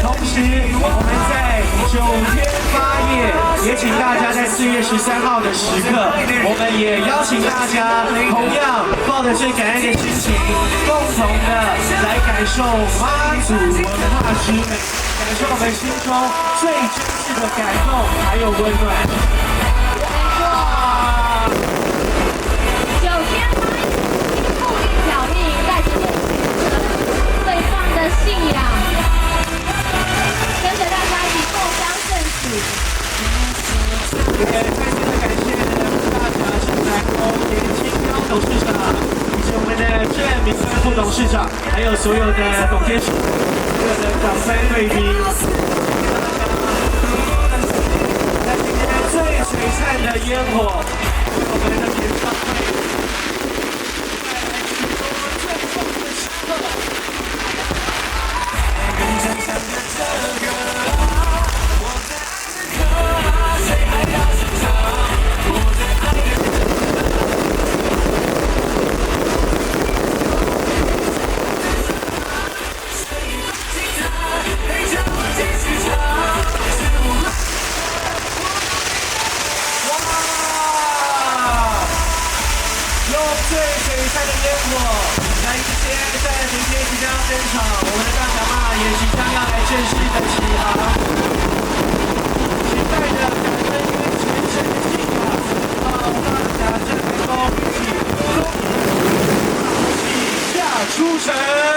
同时，我们在9天8夜，也请大家在4月13号的时刻，我们也邀请大家同样抱着最感恩的心情，共同的来感受妈祖文化之美，感受我们心中最真挚的感动还有温暖。9天8夜，固定脚印，在今天最棒的信仰。跟着大家一起共襄盛举。也再次的感谢大甲新台公严清标董事长，以及我们的郑明芬副董事长，还有所有的董监事、所有的长辈贵宾。在今天最璀璨的烟火，我们的演唱会。最璀璨的烟火，来迎接在明天即将登场，我们的大甲妈也即将要来正式的起航。期待着感恩跟全神的信仰，到大甲镇台公一起恭喜下出城。